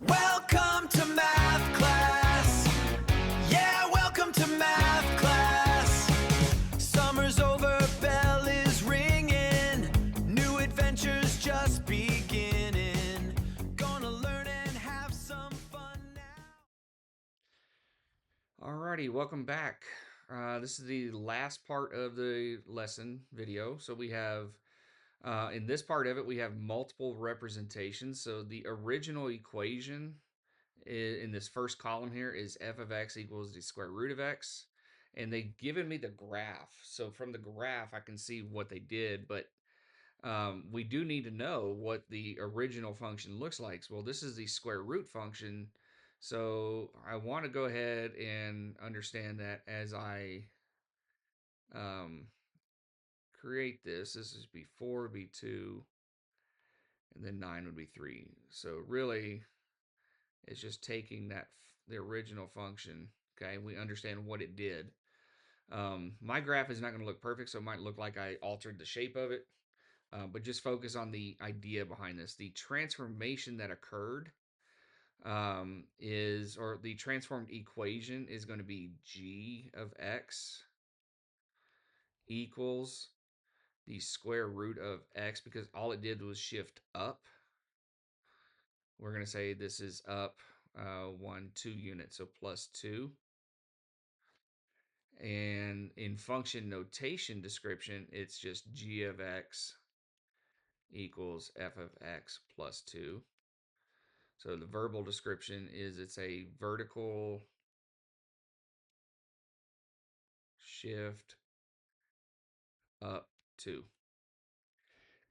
Welcome to math class. Yeah, welcome to math class. Summer's over, bell is ringing. New adventures just beginning. Gonna learn and have some fun now. Alrighty, welcome back. This is the last part of the lesson video. So we have, in this part of it, we have multiple representations. So the original equation in this first column here is f of x equals the square root of x. And they've given me the graph. So from the graph, I can see what they did, but we do need to know what the original function looks like. Well, this is the square root function. So I want to go ahead and understand that as I um, create this. This is be 4, be 2, and then 9 would be 3. So really, it's just taking the original function. Okay, we understand what it did. My graph is not going to look perfect, so it might look like I altered the shape of it. But just focus on the idea behind this. The transformation that occurred or the transformed equation is going to be g of x equals the square root of x because all it did was shift up. We're going to say this is up 2 units, so plus 2. And in function notation description, it's just g of x equals f of x plus 2. So the verbal description is it's a vertical shift up 2.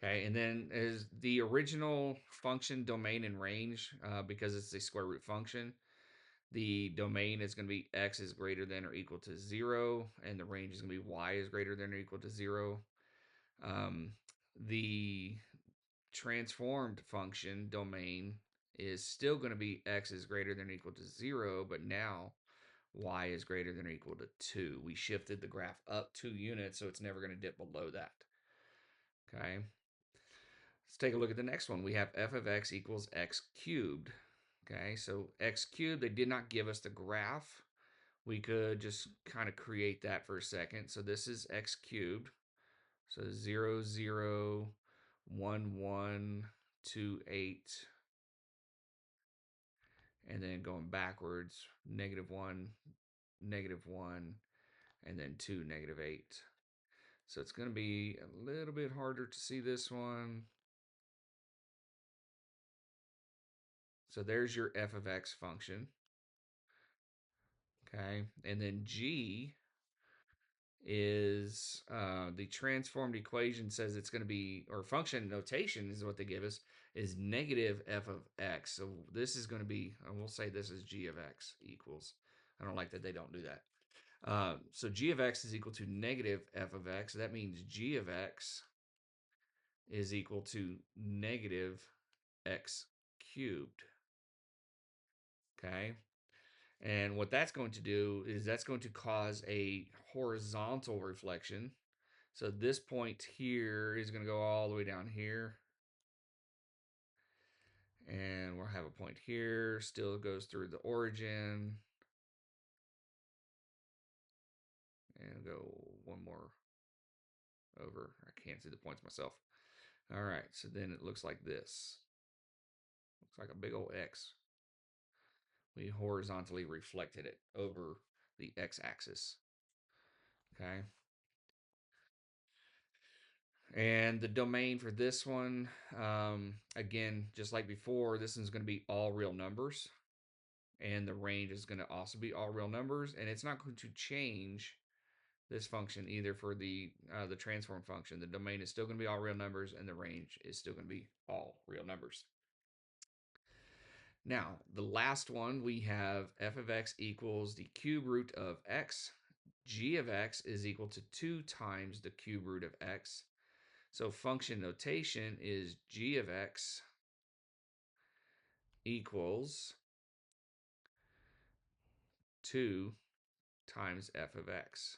Okay, and then is the original function domain and range, because it's a square root function, the domain is going to be x is greater than or equal to 0, and the range is going to be y is greater than or equal to 0. The transformed function domain is still going to be x is greater than or equal to 0, but now y is greater than or equal to 2. We shifted the graph up 2 units, so it's never going to dip below that. Okay. Let's take a look at the next one. We have f of x equals x cubed. Okay, so x cubed, they did not give us the graph. We could just kind of create that for a second. So this is x cubed. So 0, 0, 1, 1, 2, 8. And then going backwards, -1, -1, and then 2, -8. So it's going to be a little bit harder to see this one. So there's your f of x function. Okay. And then g is the transformed equation says it's going to be, or function notation is what they give us, is negative f of x. So this is going to be, and we'll say this is g of x equals. I don't like that they don't do that. So g of x is equal to negative f of x. That means g of x is equal to negative x cubed. Okay. And what that's going to do is that's going to cause a horizontal reflection. So this point here is going to go all the way down here. And we'll have a point here, still goes through the origin. And go one more over. I can't see the points myself. All right, so then it looks like this. Looks like a big old X. We horizontally reflected it over the x-axis. Okay. And the domain for this one, again, just like before, this is going to be all real numbers. And the range is going to also be all real numbers. And it's not going to change this function either for the transform function. The domain is still going to be all real numbers, and the range is still going to be all real numbers. Now, the last one, we have f of x equals the cube root of x. G of x is equal to 2 times the cube root of x. So function notation is g of x equals 2 times f of x.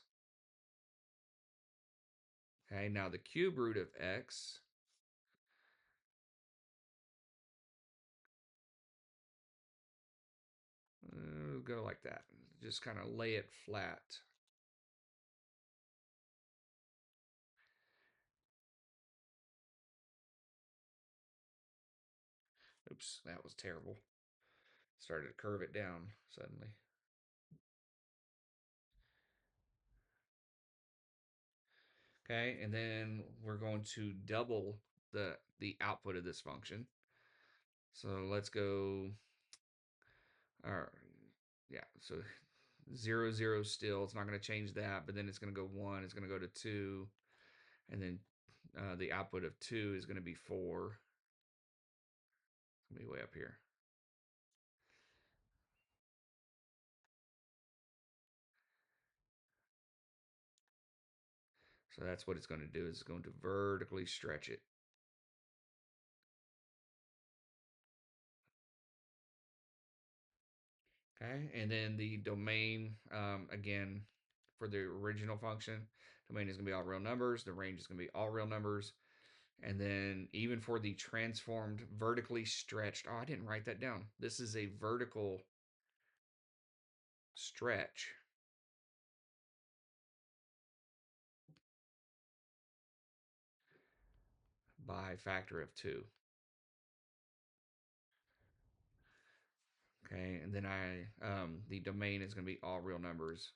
Okay, now the cube root of x go like that. Just kind of lay it flat. Oops, that was terrible. Started to curve it down suddenly. Okay, and then we're going to double the output of this function. So let's go, all right, yeah, so 0, 0 still. It's not going to change that, but then it's going to go 1, it's going to go to 2, and then the output of 2 is going to be 4. It's going to be way up here. So that's what it's going to do, is it's going to vertically stretch it. Okay, and then the domain, again, for the original function, domain is going to be all real numbers. The range is going to be all real numbers. And then even for the transformed vertically stretched, oh, I didn't write that down. This is a vertical stretch by factor of 2. Okay, and then the domain is going to be all real numbers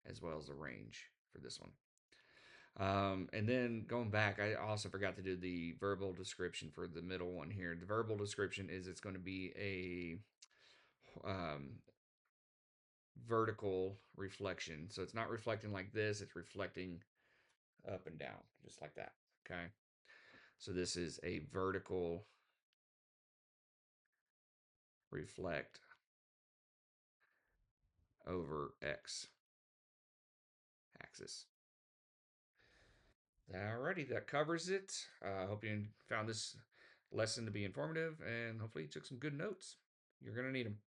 as well as the range for this one. And then going back, I also forgot to do the verbal description for the middle one here. The verbal description is it's going to be a vertical reflection. So it's not reflecting like this, it's reflecting up and down, just like that. Okay. So this is a vertical reflect over X axis. Alrighty, that covers it. I hope you found this lesson to be informative and hopefully you took some good notes. You're going to need them.